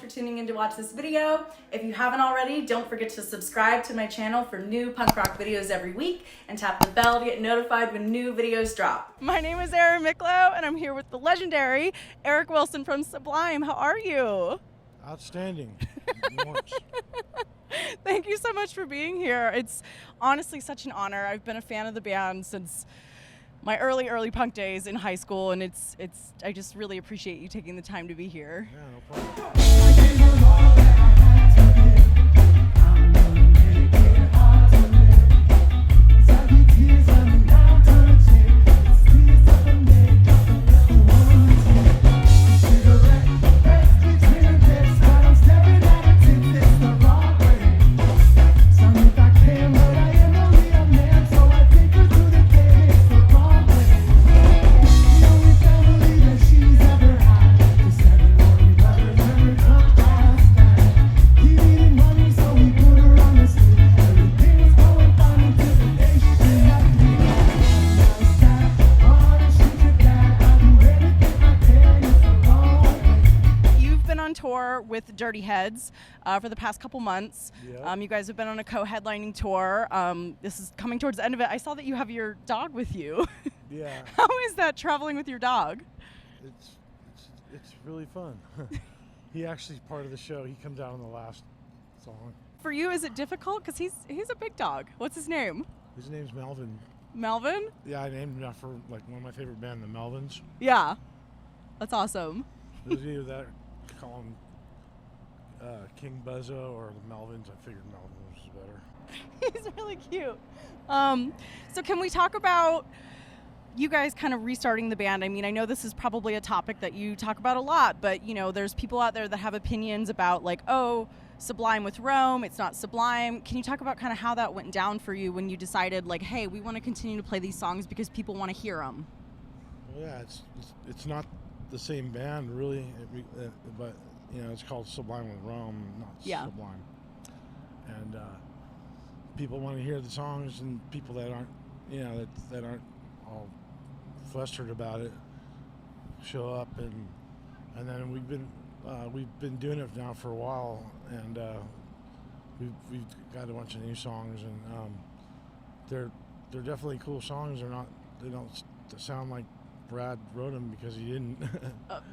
for tuning in to watch this video. If you haven't already, don't forget to subscribe to my channel for new punk rock videos every week and tap the bell to get notified when new videos drop. My name is Erin Micklow and I'm here with the legendary Eric Wilson from Sublime. How are you? Outstanding. Thank you so much for being here. It's honestly such an honor. I've been a fan of the band since my early punk days in high school, and I just really appreciate you taking the time to be here. Yeah, no problem. Tour with Dirty Heads for the past couple months. Yep. You guys have been on a co-headlining tour. This is coming towards the end of it. I saw that you have your dog with you. Yeah. How is that traveling with your dog? It's really fun. He actually is part of the show. He comes out on the last song. For you, is it difficult? Because he's a big dog. What's his name? His name's Melvin. Melvin? Yeah, I named him after like one of my favorite band, the Melvins. Yeah. That's awesome. It was either that, call him King Buzzo or the Melvins. I figured Melvin was better. He's really cute. So can we talk about you guys kind of restarting the band? I mean, I know this is probably a topic that you talk about a lot, but you know, there's people out there that have opinions about like, oh, Sublime with Rome, it's not Sublime. Can you talk about kind of how that went down for you when you decided like, hey, we want to continue to play these songs because people want to hear them? Well, yeah, it's not the same band really, but you know, it's called Sublime with Rome, not Sublime. And people want to hear the songs, and people that aren't, you know, that aren't all flustered about it show up, and then we've been doing it now for a while, and we've got a bunch of new songs, and they're definitely cool songs. They don't sound like Brad wrote them because he didn't.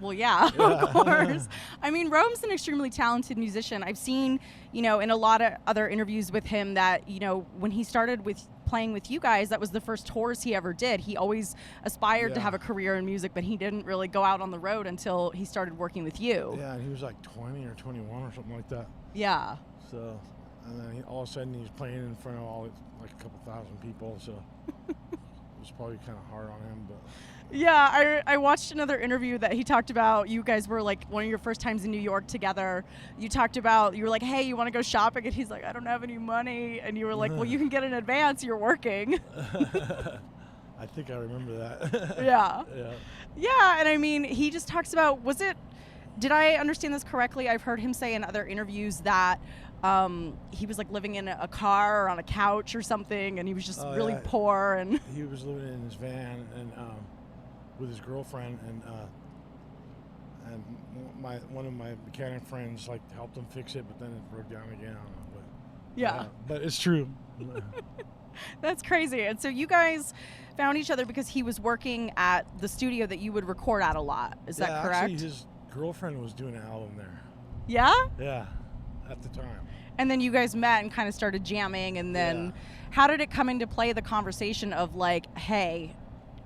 Well, yeah, of course. I mean, Rome's an extremely talented musician. I've seen, you know, in a lot of other interviews with him that, you know, when he started with playing with you guys, that was the first tours he ever did. He always aspired to have a career in music, but he didn't really go out on the road until he started working with you. Yeah, and he was like 20 or 21 or something like that. Yeah. So, and then all of a sudden he's playing in front of like a couple thousand people, so it was probably kind of hard on him, but... Yeah, I watched another interview that he talked about. You guys were like one of your first times in New York together. You talked about, you were like, hey, you want to go shopping? And he's like, I don't have any money. And you were like, well, you can get in advance. You're working. I think I remember that. Yeah. Yeah. Yeah, and I mean, he just talks about, did I understand this correctly? I've heard him say in other interviews that he was like living in a car or on a couch or something, and he was just really poor. And he was living in his van and with his girlfriend, and one of my mechanic friends like helped him fix it, but then it broke down again. I don't know, but yeah, but it's true. That's crazy. And so you guys found each other because he was working at the studio that you would record at a lot. Is that correct? Actually, his girlfriend was doing an album there. Yeah? Yeah, at the time. And then you guys met and kind of started jamming, and then how did it come into play, the conversation of like, hey,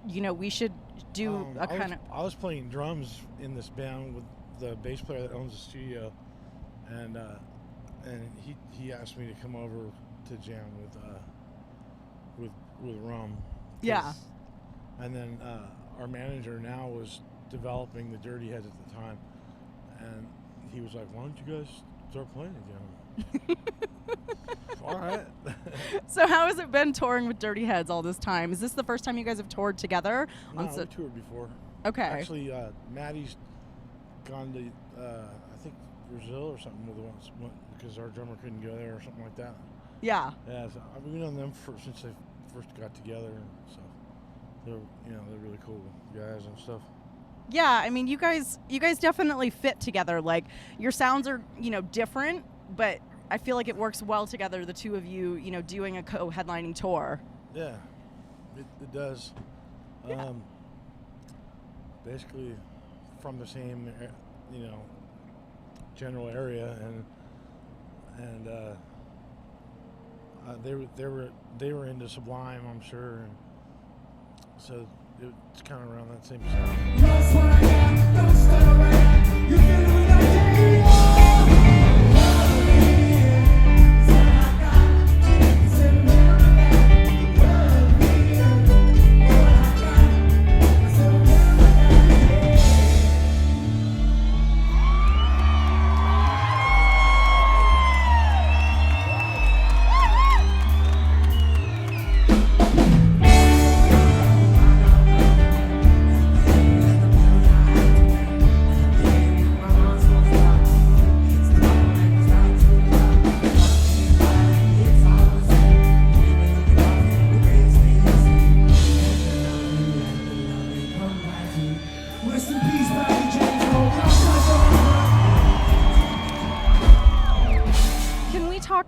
you know, we should do I was playing drums in this band with the bass player that owns the studio, and he asked me to come over to jam with Rum. Yeah. And then our manager now was developing the Dirty Heads at the time, and he was like, why don't you guys start playing again? All right. So how has it been touring with Dirty Heads all this time? Is this the first time you guys have toured together? No, we toured before. Okay. Actually, Maddie's gone to, I think, Brazil or something with once because our drummer couldn't go there or something like that. Yeah. Yeah, so we've known them since they first got together and stuff. They're really cool guys and stuff. Yeah, I mean, you guys definitely fit together. Like, your sounds are, different, but I feel like it works well together, the two of you, doing a co-headlining tour. Yeah, it does. Yeah. Basically from the same, general area, and they were into Sublime, I'm sure, and so it's kind of around that same sound. That's what I am, don't start around. You feel me like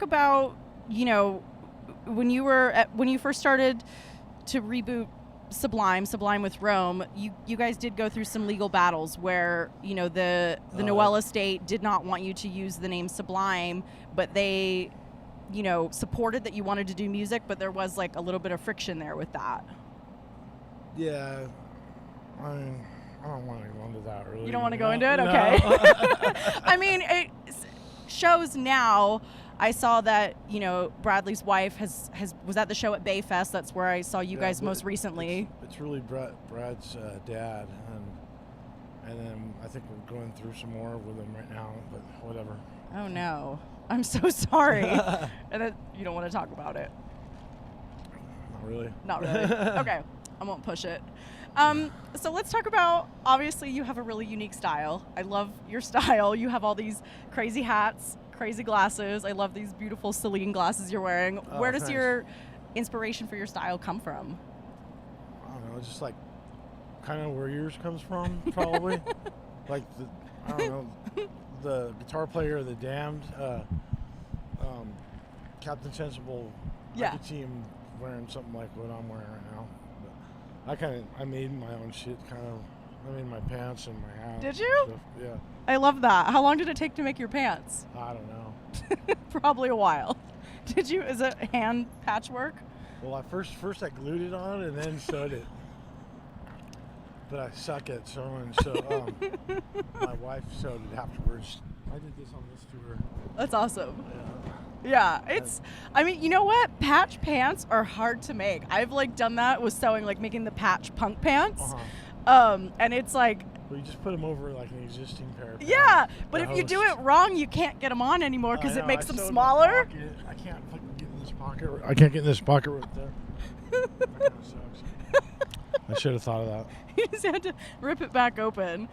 about, when you first started to reboot Sublime with Rome, you guys did go through some legal battles where, the Noel estate did not want you to use the name Sublime, but they, supported that you wanted to do music, but there was like a little bit of friction there with that. Yeah, I don't want to go into that really. You don't want to go into it? Okay. I mean, it shows now. I saw that, Bradley's wife was at the show at Bayfest. That's where I saw you guys most recently. It's really Brad's dad, and then I think we're going through some more with him right now, but whatever. Oh no, I'm so sorry. And then you don't want to talk about it. Not really. Not really. Okay, I won't push it. So let's talk about, obviously you have a really unique style. I love your style. You have all these crazy hats, crazy glasses. I love these beautiful Celine glasses you're wearing. Where does your inspiration for your style come from? I don't know, just like kind of where yours comes from, probably. Like the guitar player of the Damned, Captain Sensible. Yeah. I could see him wearing something like what I'm wearing right now. But I made my own shit, I made my pants and my hat. Did you? Stuff. Yeah. I love that. How long did it take to make your pants? I don't know. Probably a while. Is it hand patchwork? Well, I first I glued it on and then sewed it. But I suck at sewing, so my wife sewed it afterwards. I did this on this tour. That's awesome. Yeah, I mean, you know what? Patch pants are hard to make. I've done that with sewing, making the patch punk pants. And it's like, well, you just put them over an existing pair of pants. Yeah, but if you do it wrong, you can't get them on anymore because it makes them smaller. I can't fucking get in this pocket. I can't get in this pocket right there. That kind of sucks. I should have thought of that. You just had to rip it back open.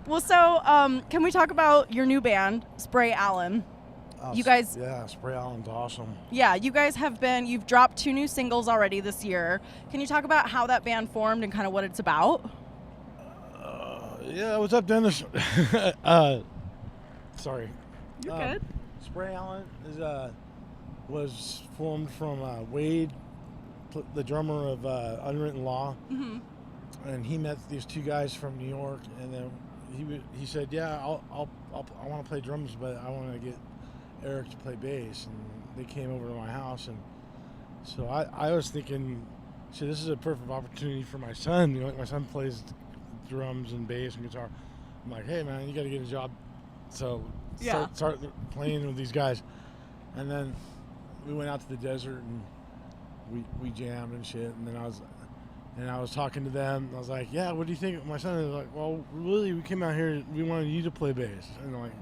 Well, so can we talk about your new band, Spray Allen? You guys... Yeah, Spray Allen's awesome. Yeah, you guys you've dropped 2 new singles already this year. Can you talk about how that band formed and kind of what it's about? Yeah, what's up, Dennis? Sorry. You're good. Spray Allen was formed from Wade, the drummer of Unwritten Law. Mm-hmm. And he met these 2 guys from New York, and then he said, "Yeah, I want to play drums, but I want to get Eric to play bass." And they came over to my house, and so I was thinking, "So this is a perfect opportunity for my son. My son plays drums and bass and guitar." I'm like, "Hey man, you got to get a job." So start playing with these guys, and then we went out to the desert and we jammed and shit, and then I was talking to them. I was like, "Yeah, what do you think?" My son was like, "Well, really, we came out here. We wanted you to play bass." And I'm like,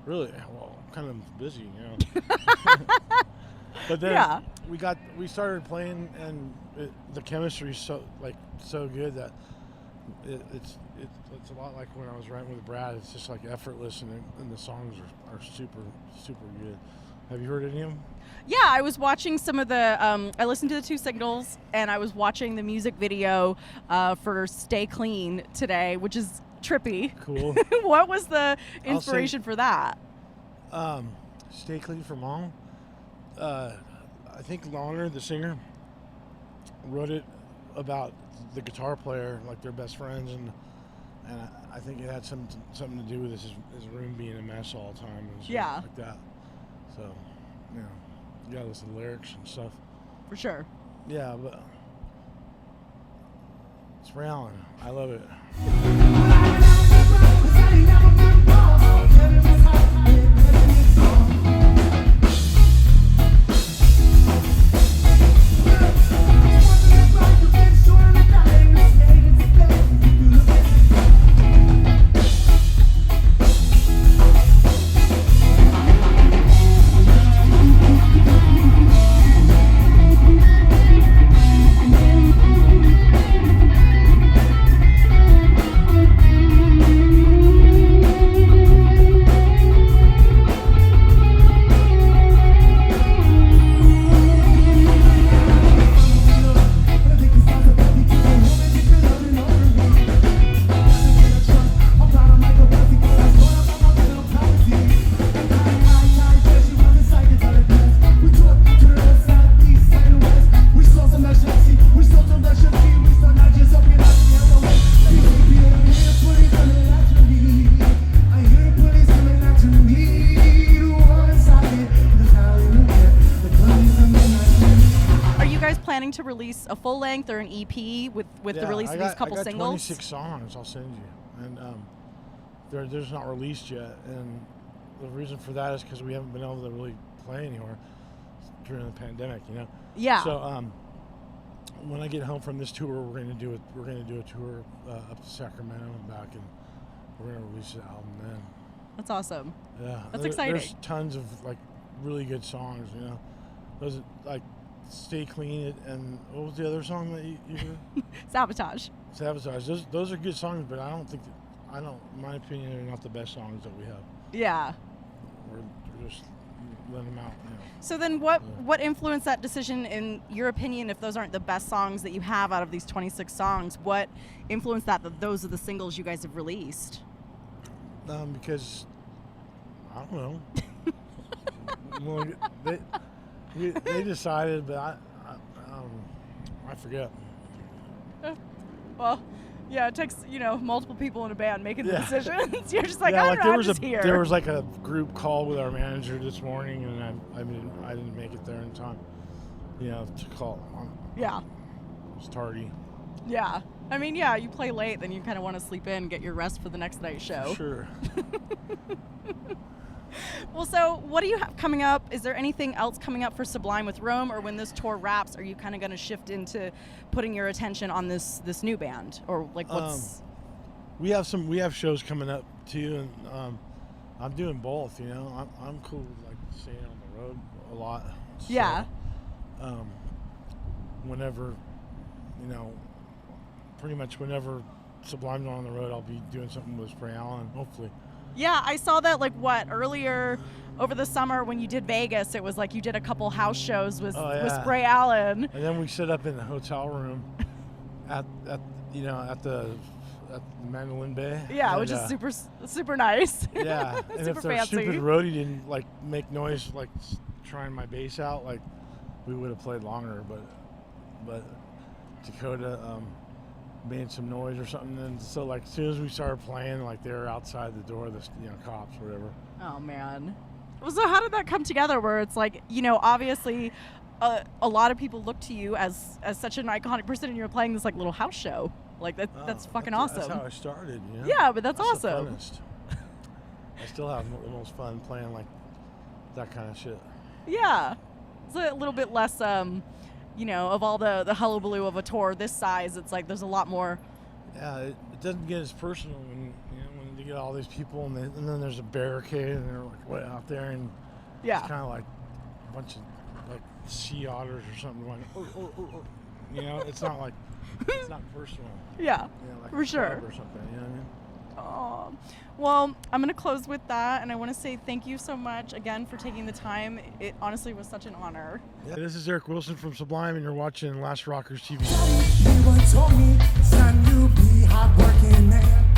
"Really? Well, I'm kind of busy, But then we started playing, and the chemistry's so good that it's a lot like when I was writing with Brad. It's just effortless, and the songs are super super good. Have you heard any of them? Yeah, I was watching some of the. I listened to the 2 singles, and I was watching the music video for "Stay Clean" today, which is trippy. Cool. What was the inspiration for that? "Stay Clean" for Mom. I think Lawner, the singer, wrote it about the guitar player, like they're best friends, and I think it had something to do with his room being a mess all the time and stuff like that. So, you know, you gotta listen to lyrics and stuff. For sure. Yeah, but it's Ray Allen. I love it. To release a full length or an EP with the release of these couple I got singles? 26 songs I'll send you, and they're just not released yet. And the reason for that is because we haven't been able to really play anywhere during the pandemic, you know. Yeah. So when I get home from this tour, we're gonna do a tour up to Sacramento and back, and we're gonna release the album then. That's awesome. Yeah, that's exciting. There's tons of like really good songs, you know. Those like "Stay Clean" and what was the other song that you heard? Sabotage. Those are good songs, but I don't think in my opinion, they're not the best songs that we have. Yeah. We're just letting them out, you know. So then what influenced that decision, in your opinion, if those aren't the best songs that you have out of these 26 songs? What influenced that those are the singles you guys have released? Because I don't know. Well, they decided, but I forget. Well, yeah, it takes multiple people in a band making the decisions. You're just like, yeah, I like don't know, I'm just here. There was like a group call with our manager this morning, and I didn't make it there in time. You know, to call. Yeah. It was tardy. Yeah. I mean, yeah, you play late, then you kind of want to sleep in, get your rest for the next night's show. Sure. Well, so what do you have coming up? Is there anything else coming up for Sublime with Rome, or when this tour wraps, are you kind of going to shift into putting your attention on this new band, or like what's? We have shows coming up too, and I'm doing both. You know, I'm cool with like staying on the road a lot. So, yeah. Whenever, pretty much whenever Sublime's on the road, I'll be doing something with Spray Allen, hopefully. Yeah, I saw that earlier over the summer when you did Vegas. It was like you did a couple house shows with Spray Allen. And then we set up in the hotel room at the Mandolin Bay. Yeah, which is super nice. Yeah, and super if the fancy. stupid roadie didn't make noise trying my bass out, we would have played longer. But Dakota made some noise or something, and so as soon as we started playing, they were outside the door, the cops or whatever. Oh man. Well, so how did that come together, where it's obviously a lot of people look to you as such an iconic person, and you're playing this little house show that's fucking awesome. That's how I started, you know? Yeah, but that's awesome. awesome. The funnest. I still have the most fun playing that kind of shit. Yeah, it's a little bit less of all the hullabaloo of a tour this size. It's there's a lot more. Yeah, it doesn't get as personal when you get all these people, and then there's a barricade, and they're way out there, and yeah, it's kind of like a bunch of sea otters or something going. It's not it's not personal. Yeah, Like for sure. Or something, you know what I mean? Oh, well, I'm going to close with that, and I want to say thank you so much again for taking the time. It honestly was such an honor. Yeah, this is Eric Wilson from Sublime, and you're watching Last Rockers TV. He once told me, son, you be hard-working man.